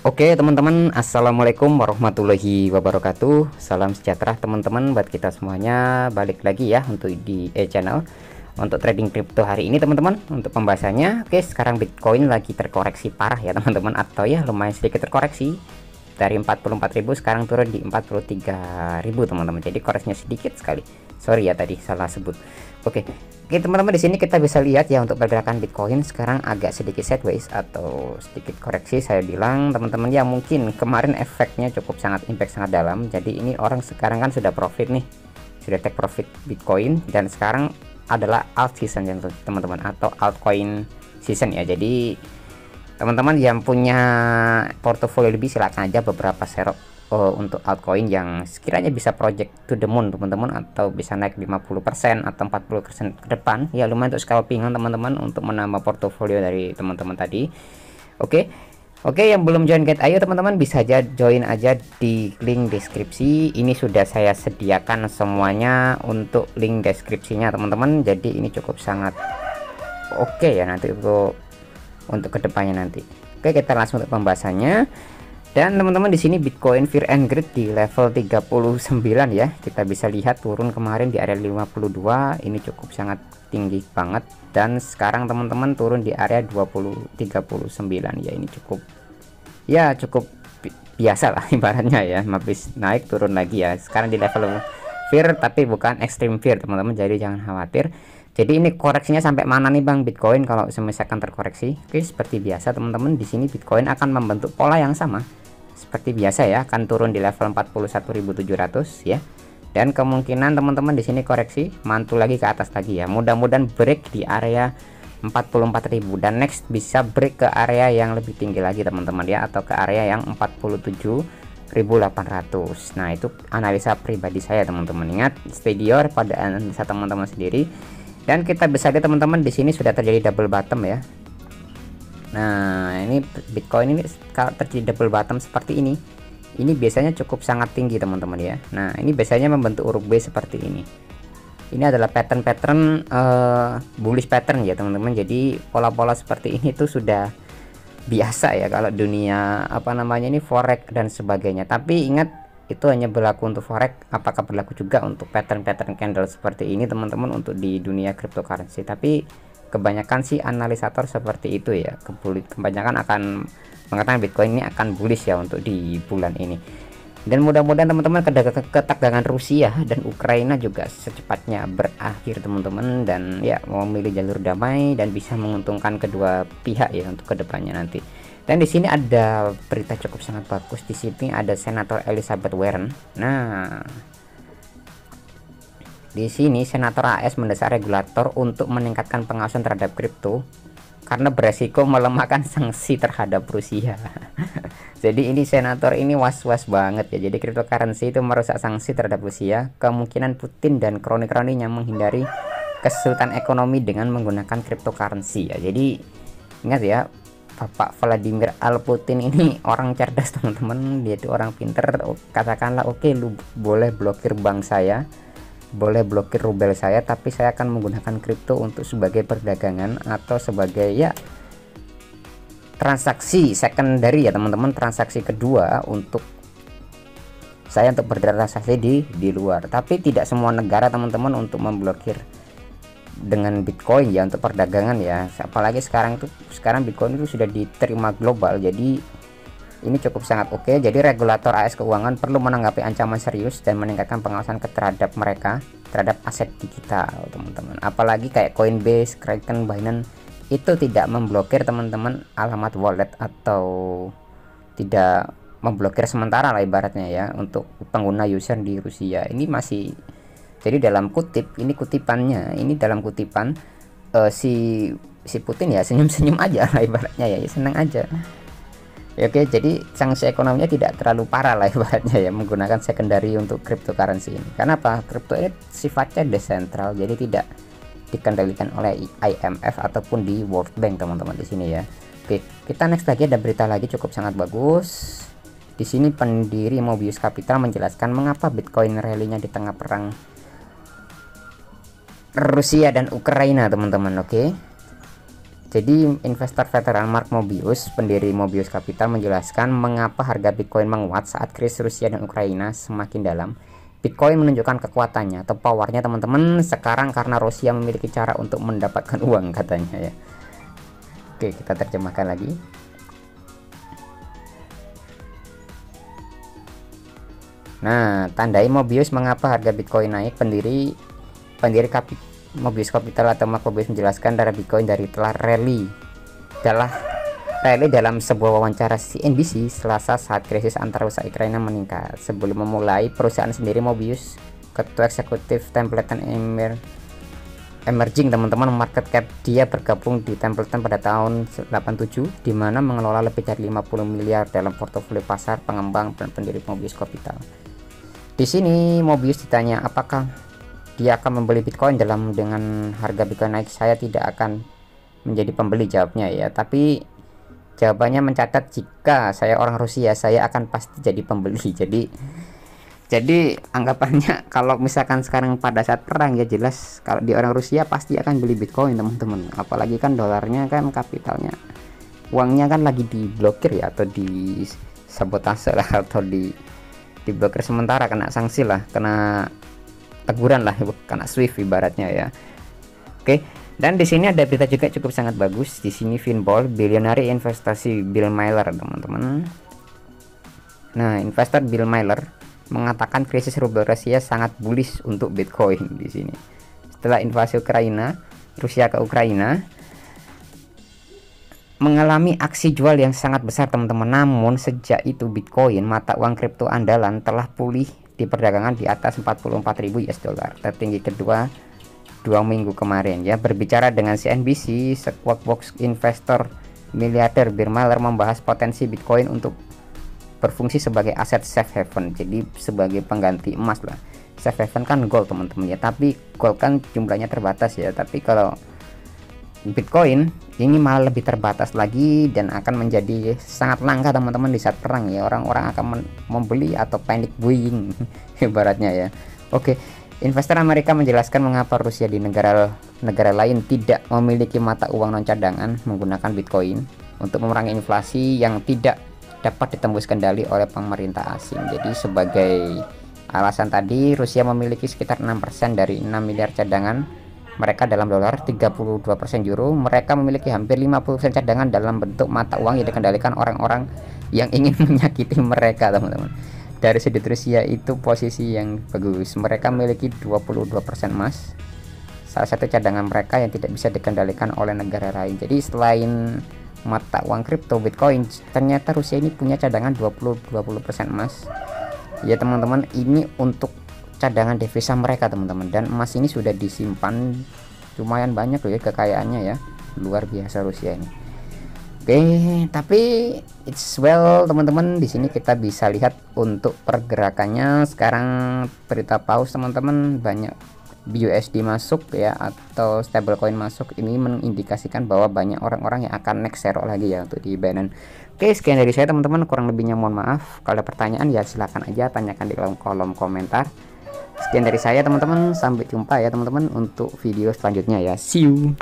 Oke teman-teman, assalamualaikum warahmatullahi wabarakatuh. Salam sejahtera teman-teman buat kita semuanya. Balik lagi ya untuk di channel untuk trading crypto hari ini teman-teman. Untuk pembahasannya, oke, sekarang Bitcoin lagi terkoreksi parah ya teman-teman, atau ya lumayan sedikit terkoreksi dari 44.000 sekarang turun di 43.000 teman-teman. Jadi koreksinya sedikit sekali. Sorry ya tadi salah sebut. Oke. Oke teman-teman, di sini kita bisa lihat ya untuk pergerakan Bitcoin sekarang agak sedikit sideways atau sedikit koreksi. Saya bilang teman-teman ya, mungkin kemarin efeknya cukup sangat impact sangat dalam. Jadi ini orang sekarang kan sudah profit nih, sudah take profit Bitcoin, dan sekarang adalah alt season ya teman-teman, atau altcoin season ya. Jadi teman-teman yang punya portofolio lebih silakan aja beberapa serok untuk altcoin yang sekiranya bisa project to the moon teman-teman, atau bisa naik 50% atau 40% ke depan ya, lumayan untuk scalpingan teman-teman, untuk menambah portofolio dari teman-teman tadi. Oke, yang belum join get, ayo teman-teman bisa aja join aja di link deskripsi. Ini sudah saya sediakan semuanya untuk link deskripsinya teman-teman, jadi ini cukup sangat oke ya nanti untuk kedepannya nanti. Oke, kita langsung untuk pembahasannya. Dan teman-teman di sini Bitcoin Fear and Greed di level 39 ya. Kita bisa lihat turun kemarin di area 52, ini cukup sangat tinggi banget, dan sekarang teman-teman turun di area 39 ya. Ini cukup biasa lah ibaratnya ya, habis naik turun lagi ya. Sekarang di level Fear tapi bukan Extreme Fear teman-teman, jadi jangan khawatir. Jadi ini koreksinya sampai mana nih Bang Bitcoin kalau misalkan terkoreksi? Oke, seperti biasa teman-teman, di sini Bitcoin akan membentuk pola yang sama seperti biasa ya, akan turun di level 41.700 ya. Dan kemungkinan teman-teman di sini koreksi mantul lagi ke atas lagi ya. Mudah-mudahan break di area 44.000 dan next bisa break ke area yang lebih tinggi lagi teman-teman ya, atau ke area yang 47.800. Nah, itu analisa pribadi saya teman-teman. Ingat, stay pada analisa teman-teman sendiri. Dan kita bisa lihat teman-teman di sini sudah terjadi double bottom ya. Nah, ini Bitcoin ini kalau terjadi double bottom seperti ini biasanya cukup sangat tinggi teman-teman ya. Nah, ini biasanya membentuk huruf B seperti ini. Ini adalah pattern bullish pattern ya teman-teman. Jadi pola-pola seperti ini tuh sudah biasa ya kalau dunia ini forex dan sebagainya. Tapi ingat, itu hanya berlaku untuk forex. Apakah berlaku juga untuk pattern candle seperti ini teman-teman untuk di dunia cryptocurrency? Tapi kebanyakan sih analisator seperti itu ya, kebanyakan akan mengatakan Bitcoin ini akan bullish ya untuk di bulan ini. Dan mudah-mudahan teman-teman ketegangan Rusia dan Ukraina juga secepatnya berakhir teman-teman, dan ya memilih jalur damai dan bisa menguntungkan kedua pihak ya untuk kedepannya nanti. Dan di sini ada berita cukup sangat bagus. Di sini ada Senator Elizabeth Warren. Nah, di sini Senator AS mendesak regulator untuk meningkatkan pengawasan terhadap kripto karena beresiko melemahkan sanksi terhadap Rusia. Jadi ini senator ini was-was banget ya. Jadi cryptocurrency itu merusak sanksi terhadap Rusia. Kemungkinan Putin dan kroni-kroninya menghindari kesulitan ekonomi dengan menggunakan cryptocurrency ya. Jadi ingat ya, Bapak Vladimir Al Putin ini orang cerdas teman-teman. Dia itu orang pinter. Katakanlah, oke, lu boleh blokir bank saya, boleh blokir rubel saya, tapi saya akan menggunakan kripto untuk sebagai perdagangan atau sebagai ya transaksi secondary ya teman-teman, transaksi kedua untuk saya untuk bertransaksi di luar. Tapi tidak semua negara teman-teman untuk memblokir dengan Bitcoin ya untuk perdagangan ya. Apalagi sekarang Bitcoin itu sudah diterima global. Jadi ini cukup sangat oke. Jadi regulator AS keuangan perlu menanggapi ancaman serius dan meningkatkan pengawasan terhadap mereka terhadap aset digital teman-teman. Apalagi kayak Coinbase, Kraken, Binance itu tidak memblokir teman-teman alamat wallet, atau tidak memblokir sementara lah ibaratnya ya untuk pengguna user di Rusia. Ini masih, jadi dalam kutip, ini kutipannya, ini dalam kutipan si Putin ya senyum-senyum aja lah ibaratnya ya, senang aja. Ya, oke, jadi sanksi ekonominya tidak terlalu parah lah ibaratnya ya menggunakan secondary untuk cryptocurrency ini. Karena apa? Kripto ini sifatnya desentral, jadi tidak dikendalikan oleh IMF ataupun di World Bank teman-teman di sini ya. Oke, kita next lagi, ada berita lagi cukup sangat bagus. Di sini pendiri Mobius Capital menjelaskan mengapa Bitcoin rally-nya di tengah perang Rusia dan Ukraina teman-teman. Oke. Jadi investor veteran Mark Mobius, pendiri Mobius Capital, menjelaskan mengapa harga Bitcoin menguat saat krisis Rusia dan Ukraina semakin dalam. Bitcoin menunjukkan kekuatannya atau powernya teman-teman sekarang karena Rusia memiliki cara untuk mendapatkan uang, katanya ya. Oke, kita terjemahkan lagi. Nah, tandai Mobius mengapa harga Bitcoin naik. Pendiri Mobius Capital atau Mark Mobius menjelaskan darah Bitcoin telah rally dalam sebuah wawancara CNBC Selasa saat krisis antara Rusia dan Ukraina meningkat. Sebelum memulai perusahaan sendiri, Mobius, ketua eksekutif Templeton Emerging, teman-teman, market cap dia bergabung di Templeton pada tahun 87, di mana mengelola lebih dari 50 miliar dalam portofolio pasar, pengembang, dan pendiri Mobius Capital. Di sini Mobius ditanya apakah dia akan membeli Bitcoin dengan harga Bitcoin naik. Saya tidak akan menjadi pembeli, jawabnya ya. Tapi jawabannya mencatat, jika saya orang Rusia, saya akan pasti jadi pembeli. Jadi anggapannya kalau misalkan sekarang pada saat perang ya jelas kalau di orang Rusia pasti akan beli Bitcoin, teman-teman. Apalagi kan dolarnya kan kapitalnya, uangnya kan lagi diblokir ya, atau di sabotase lah, atau diblokir sementara, kena sanksi lah, kena teguran lah, kena SWIFT ibaratnya ya. Oke, dan di sini ada berita juga cukup sangat bagus. Di sini Finbol, bilionari investasi Bill Miller, teman-teman. Nah, investor Bill Miller mengatakan krisis rubel Rusia sangat bullish untuk Bitcoin di sini. Setelah invasi Rusia ke Ukraina mengalami aksi jual yang sangat besar, teman-teman. Namun sejak itu Bitcoin, mata uang kripto andalan, telah pulih di perdagangan di atas 44.000 US dollar, tertinggi kedua 2 minggu kemarin ya. Berbicara dengan CNBC, Squawk Box investor miliarder Bill Miller membahas potensi Bitcoin untuk berfungsi sebagai aset safe haven, jadi sebagai pengganti emas lah. Safe haven kan gold, teman-teman ya, tapi gold kan jumlahnya terbatas ya. Tapi kalau Bitcoin ini malah lebih terbatas lagi dan akan menjadi sangat langka, teman-teman, di saat perang ya. Orang-orang akan membeli atau panic buying ibaratnya ya. Oke, investor Amerika menjelaskan mengapa Rusia di negara lain tidak memiliki mata uang non cadangan menggunakan Bitcoin untuk memerangi inflasi yang tidak dapat ditembus kendali oleh pemerintah asing. Jadi sebagai alasan tadi, Rusia memiliki sekitar 6% dari 6 miliar cadangan mereka dalam dolar, 32% euro. Mereka memiliki hampir 50% cadangan dalam bentuk mata uang yang dikendalikan orang-orang yang ingin menyakiti mereka, teman-teman. Dari sudut Rusia itu posisi yang bagus. Mereka memiliki 22% emas, salah satu cadangan mereka yang tidak bisa dikendalikan oleh negara lain. Jadi selain mata uang kripto Bitcoin, ternyata Rusia ini punya cadangan 20% emas ya, teman-teman. Ini untuk cadangan devisa mereka, teman-teman, dan emas ini sudah disimpan lumayan banyak loh ya, kekayaannya ya, luar biasa Rusia ini. Oke, tapi it's well, teman-teman. Di sini kita bisa lihat untuk pergerakannya sekarang, berita paus, teman-teman, banyak BUSD masuk ya, atau stablecoin masuk. Ini mengindikasikan bahwa banyak orang-orang yang akan next zero lagi ya untuk di Binance. Oke, sekian dari saya, teman-teman, kurang lebihnya mohon maaf. Kalau ada pertanyaan ya silahkan aja tanyakan di kolom komentar. Sekian dari saya, teman-teman, sampai jumpa ya, teman-teman, untuk video selanjutnya ya. See you.